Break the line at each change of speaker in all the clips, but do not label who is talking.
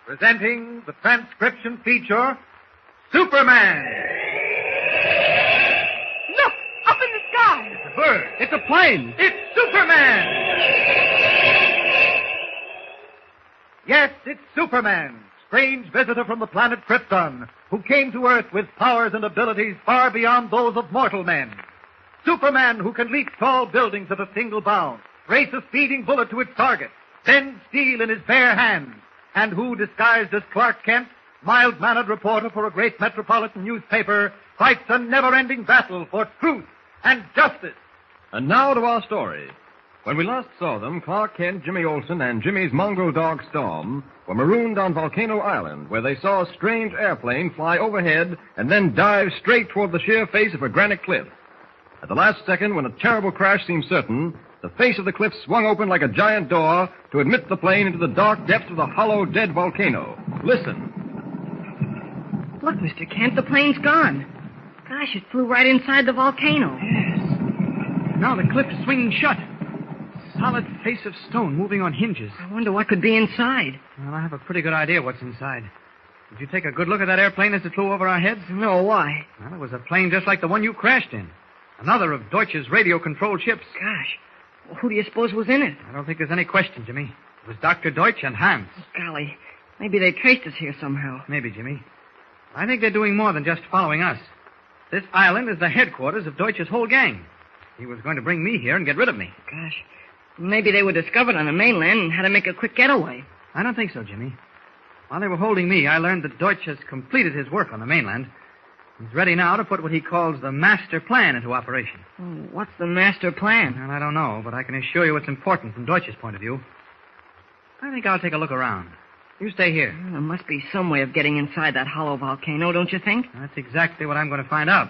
presenting the transcription feature, Superman.
Look, up in the sky.
It's a bird.
It's a plane.
It's Superman. Yes, it's Superman, strange visitor from the planet Krypton, who came to Earth with powers and abilities far beyond those of mortal men. Superman, who can leap tall buildings at a single bound, race a speeding bullet to its target, bend steel in his bare hands, and who, disguised as Clark Kent, mild-mannered reporter for a great metropolitan newspaper, fights a never-ending battle for truth and justice.
And now to our story. When we last saw them, Clark Kent, Jimmy Olsen, and Jimmy's mongrel dog Storm were marooned on Volcano Island, where they saw a strange airplane fly overhead and then dive straight toward the sheer face of a granite cliff. At the last second, when a terrible crash seemed certain, the face of the cliff swung open like a giant door to admit the plane into the dark depths of the hollow, dead volcano. Listen.
Look, Mr. Kent, the plane's gone. Gosh, it flew right inside the volcano.
Yes. Now the cliff is swinging shut. Solid face of stone moving on hinges.
I wonder what could be inside.
Well, I have a pretty good idea what's inside. Did you take a good look at that airplane as it flew over our heads?
No, why?
Well, it was a plane just like the one you crashed in. Another of Deutch's radio-controlled ships.
Gosh, who do you suppose was in it?
I don't think there's any question, Jimmy. It was Dr. Deutch and Hans.
Golly, maybe they traced us here somehow.
Maybe, Jimmy. I think they're doing more than just following us. This island is the headquarters of Deutch's whole gang. He was going to bring me here and get rid of me.
Gosh, maybe they were discovered on the mainland and had to make a quick getaway.
I don't think so, Jimmy. While they were holding me, I learned that Deutch has completed his work on the mainland. He's ready now to put what he calls the master plan into operation.
What's the master plan?
Well, I don't know, but I can assure you it's important from Deutch's point of view. I think I'll take a look around. You stay here.
There must be some way of getting inside that hollow volcano, don't you think?
That's exactly what I'm going to find out.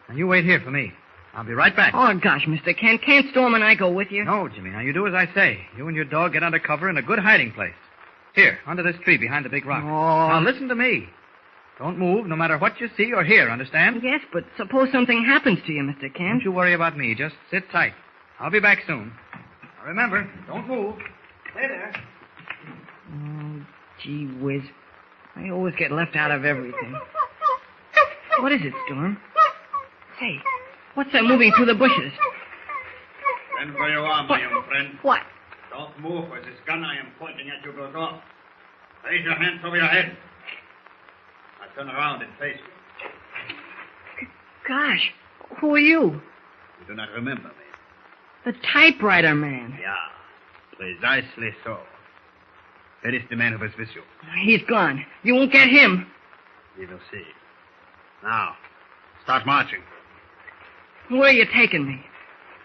Now, you wait here for me. I'll be right back.
Oh, gosh, Mr. Kent, can't Storm and I go with you?
No, Jimmy. Now, you do as I say. You and your dog get under cover in a good hiding place. Here, under this tree behind the big rock.
Oh.
Now, listen to me. Don't move, no matter what you see or hear, understand?
Yes, but suppose something happens to you, Mr. Kent.
Don't you worry about me. Just sit tight. I'll be back soon. Now, remember, don't move. Stay there.
Oh, gee whiz. I always get left out of everything. What is it, Storm? Say, what's that moving through the bushes?
Stand where you are, my young friend.
What?
Don't move, or this gun I am pointing at you goes off. Raise your hands over your head. Now turn around and face me.
Gosh, who are you?
You do not remember me.
The typewriter man.
Yeah, precisely so. That is the man who was with you.
He's gone. You won't get him.
We will see. Now, start marching.
Where are you taking me?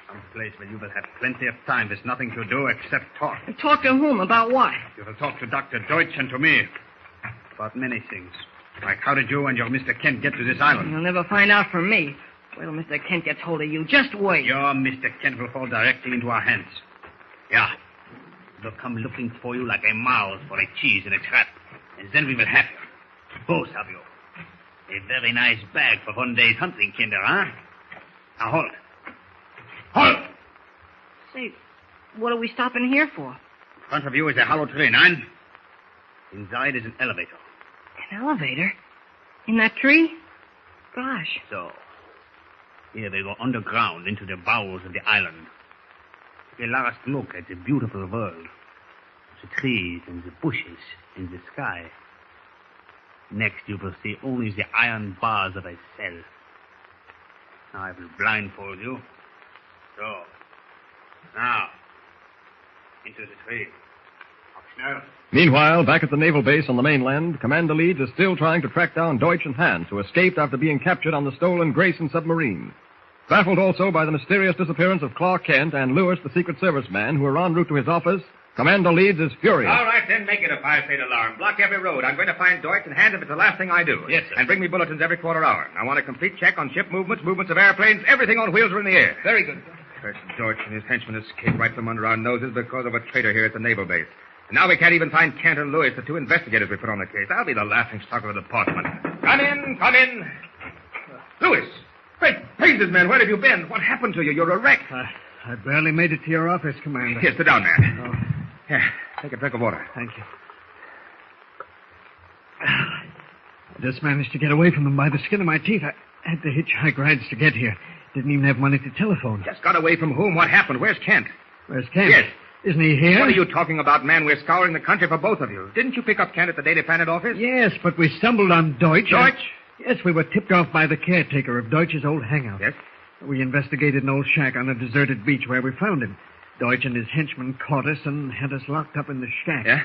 Some place where you will have plenty of time. There's nothing to do except talk.
And talk to whom? About what?
You will talk to Dr. Deutch and to me. About many things. Like how did you and your Mr. Kent get to this island?
You'll never find out from me. Wait till Mr. Kent gets hold of you. Just wait.
Your Mr. Kent will fall directly into our hands. Yeah. He'll come looking for you like a mouse for a cheese in a trap. And then we will have you. Both of you. A very nice bag for one day's hunting, Kinder, huh? Now hold. Hold!
Say, what are we stopping here for?
In front of you is a hollow tree, Nan. Inside is an elevator.
An elevator? In that tree? Gosh.
So, here they go underground into the bowels of the island. Take a last look at the beautiful world. The trees and the bushes and the sky. Next you will see only the iron bars of a cell. Now I will blindfold you. So, now, into the tree. Now.
Meanwhile, back at the naval base on the mainland, Commander Leeds is still trying to track down Deutch and Hans, who escaped after being captured on the stolen Grayson submarine. Baffled also by the mysterious disappearance of Clark Kent and Lewis, the Secret Service man, who are en route to his office, Commander Leeds is furious.
All right, then, make it a five-state alarm. Block every road. I'm going to find Deutch and Hans if it's the last thing I do.
Yes, sir.
And bring me bulletins every quarter hour. I want a complete check on ship movements of airplanes, everything on wheels or in the air.
Very good.
First, Deutch and his henchmen escaped right from under our noses because of a traitor here at the naval base. And now we can't even find Kent and Lewis, the two investigators we put on the case. I'll be the laughingstock of the department. Come in, come in. Lewis! Great praises, man. Where have you been? What happened to you? You're a wreck.
I barely made it to your office, Commander.
Here, sit down, man. Here, take a drink of water.
Thank you.
I just managed to get away from them by the skin of my teeth. I had to hitchhike rides to get here. Didn't even have money to telephone.
Just got away from whom? What happened? Where's Kent?
Where's Kent?
Yes.
Isn't he here?
What are you talking about, man? We're scouring the country for both of you. Didn't you pick up Kent at the Daily Planet office?
Yes, but we stumbled on Deutch.
Deutch?
Yes, we were tipped off by the caretaker of Deutsch's old hangout.
Yes?
We investigated an old shack on a deserted beach where we found him. Deutch and his henchmen caught us and had us locked up in the shack.
Yeah?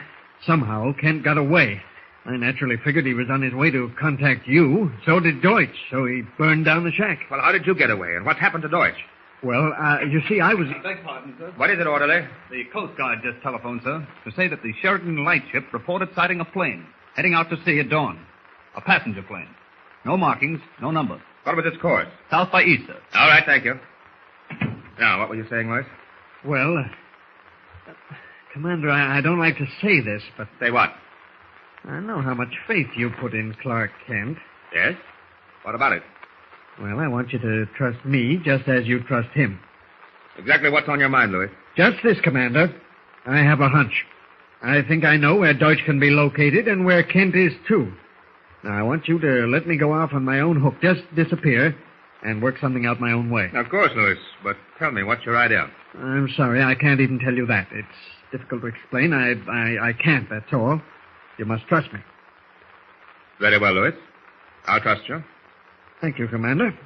Somehow, Kent got away. I naturally figured he was on his way to contact you. So did Deutch, so he burned down the shack.
Well, how did you get away, and what happened to Deutch?
Well, you see, I was...
Beg pardon, sir.
What is it, orderly?
The Coast Guard just telephoned, sir, to say that the Sheridan lightship reported sighting a plane heading out to sea at dawn. A passenger plane. No markings, no number.
What was its course?
South by east, sir.
All right, thank you. Now, what were you saying, Lois?
Well, Commander, I don't like to say this, but
Say what?
I know how much faith you put in Clark Kent.
Yes? What about it?
Well, I want you to trust me just as you trust him.
Exactly what's on your mind, Louis?
Just this, Commander. I have a hunch. I think I know where Deutsch can be located and where Kent is, too. Now, I want you to let me go off on my own hook. Just disappear and work something out my own way.
Of course, Louis. But tell me, what's your idea?
I'm sorry, I can't even tell you that. It's difficult to explain. I can't, that's all. You must trust me.
Very well, Louis. I'll trust you.
Thank you, Commander.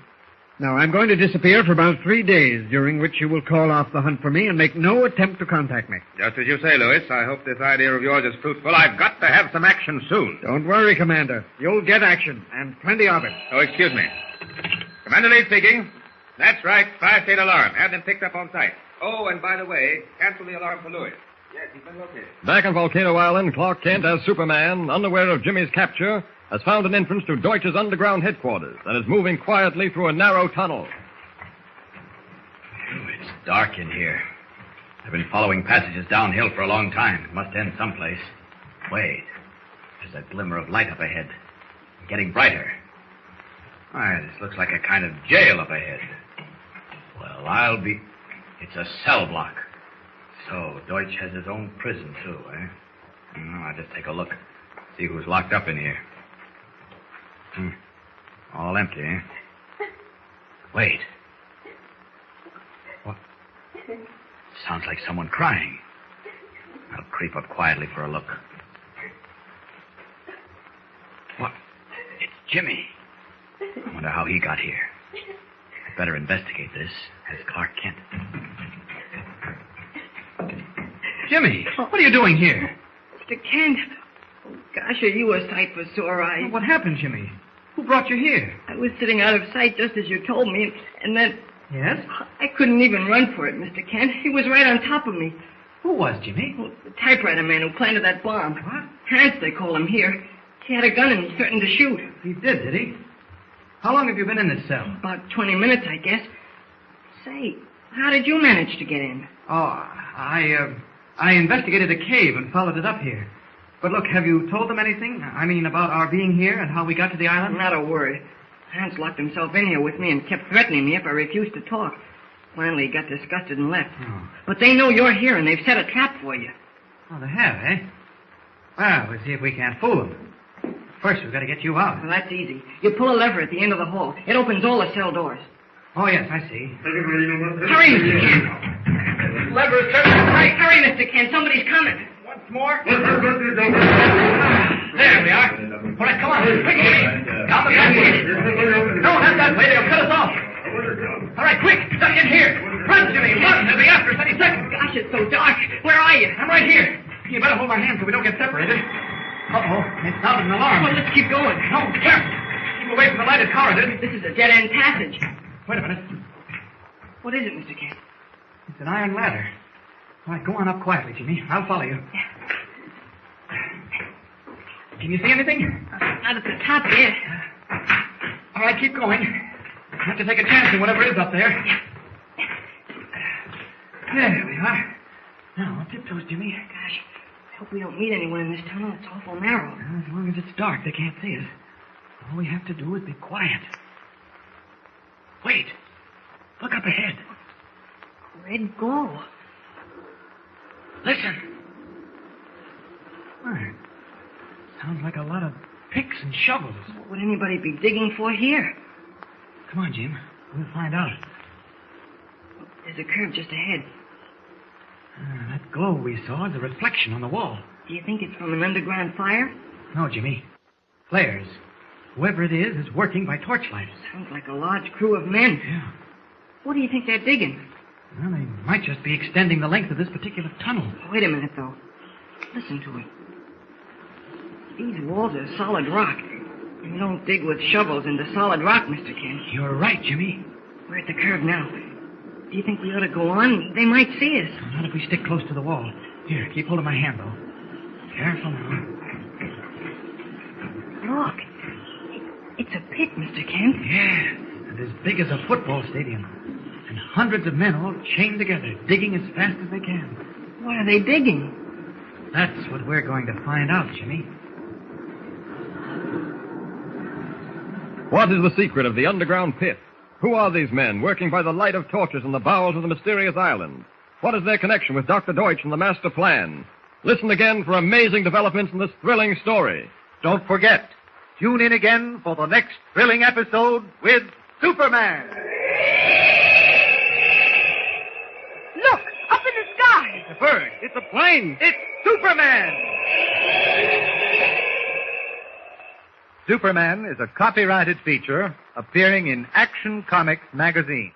Now, I'm going to disappear for about 3 days, during which you will call off the hunt for me and make no attempt to contact me.
Just as you say, Louis. I hope this idea of yours is fruitful. I've got to have some action soon.
Don't worry, Commander. You'll get action, and plenty of it.
Oh, excuse me. Commander Lee speaking. That's right. Fire-state alarm. Have them picked up on sight. Oh, and by the way, cancel the alarm for Louis. Yes, he's been located.
Back on Volcano Island, Clark Kent, as Superman, unaware of Jimmy's capture, has found an entrance to Deutsch's underground headquarters and is moving quietly through a narrow tunnel.
It's dark in here. I've been following passages downhill for a long time. It must end someplace. Wait. There's a glimmer of light up ahead. Getting brighter. Why, this looks like a kind of jail up ahead. Well, It's a cell block. So, Deutsch has his own prison, too, eh? I'll just take a look. See who's locked up in here. All empty, eh? Wait. What? Sounds like someone crying. I'll creep up quietly for a look. What? It's Jimmy. I wonder how he got here. I'd better investigate this as Clark Kent.
Jimmy, what are you doing here?
Mr. Kent. Oh, gosh, are you a sight for sore eyes?
What happened, Jimmy? Who brought you here?
I was sitting out of sight just as you told me, and then
Yes?
I couldn't even run for it, Mr. Kent. He was right on top of me.
Who was, Jimmy?
Well, the typewriter man who planted that bomb.
What?
Hans, they call him here. He had a gun and he threatened to shoot.
He did he? How long have you been in this cell?
About 20 minutes, I guess. Say, how did you manage to get in?
Oh, I investigated a cave and followed it up here. But look, have you told them anything? I mean, about our being here and how we got to the island?
Not a word. Hans locked himself in here with me and kept threatening me if I refused to talk. Finally, he got disgusted and left.
Oh.
But they know you're here and they've set a trap for you.
Oh, they have, eh? Well, we'll see if we can't fool them. First, we've got to get you out.
Well, that's easy. You pull a lever at the end of the hall. It opens all the cell doors.
Oh, yes, I see.
Hurry, Mr. Kent.
Lever is turning.
Hurry, Mr. Kent. Somebody's coming.
Once more. There we are. All right, come on. Quick, Jimmy. Down the passage. No, not that way. They'll cut us off. All right, quick. Duck in here. Run, Jimmy. Run. They'll be after us any second.
Gosh, it's so dark. Where are you?
I'm right here. You better hold my hand so we don't get separated. Uh-oh. It sounded an alarm.
Well, let's keep going.
No, be careful. Keep away from the lighted corridor.
This is a dead-end passage.
Wait a minute.
What is it, Mr. Kent?
It's an iron ladder. All right, go on up quietly, Jimmy. I'll follow you. Can you see anything?
Not at the top yet.
All right, keep going. You have to take a chance in whatever is up there. There we are. Now, on tiptoes, Jimmy.
Gosh, I hope we don't meet anyone in this tunnel. It's awful narrow.
Well, as long as it's dark, they can't see us. All we have to do is be quiet. Wait. Look up ahead.
Red glow.
Listen. Sounds like a lot of picks and shovels.
What would anybody be digging for here?
Come on, Jim. We'll find out.
There's a curve just ahead.
That glow we saw is a reflection on the wall.
Do you think it's from an underground fire?
No, Jimmy. Flares. Whoever it is working by torchlight.
Sounds like a large crew of men.
Yeah.
What do you think they're digging?
Well, they might just be extending the length of this particular tunnel.
Wait a minute, though. Listen to it. These walls are solid rock. You don't dig with shovels into solid rock, Mr. Kent.
You're right, Jimmy.
We're at the curve now. Do you think we ought to go on? They might see us.
Not if we stick close to the wall. Here, keep hold of my hand, though. Careful now.
Look. It's a pit, Mr. Kent.
Yeah, and as big as a football stadium. And hundreds of men all chained together, digging as fast as they can.
What are they digging?
That's what we're going to find out, Jimmy.
What is the secret of the underground pit? Who are these men working by the light of torches in the bowels of the mysterious island? What is their connection with Dr. Deutch and the master plan? Listen again for amazing developments in this thrilling story.
Don't forget, tune in again for the next thrilling episode with Superman.
Look, up in the sky.
It's a bird. It's a plane. It's Superman. Superman is a copyrighted feature appearing in Action Comics magazine.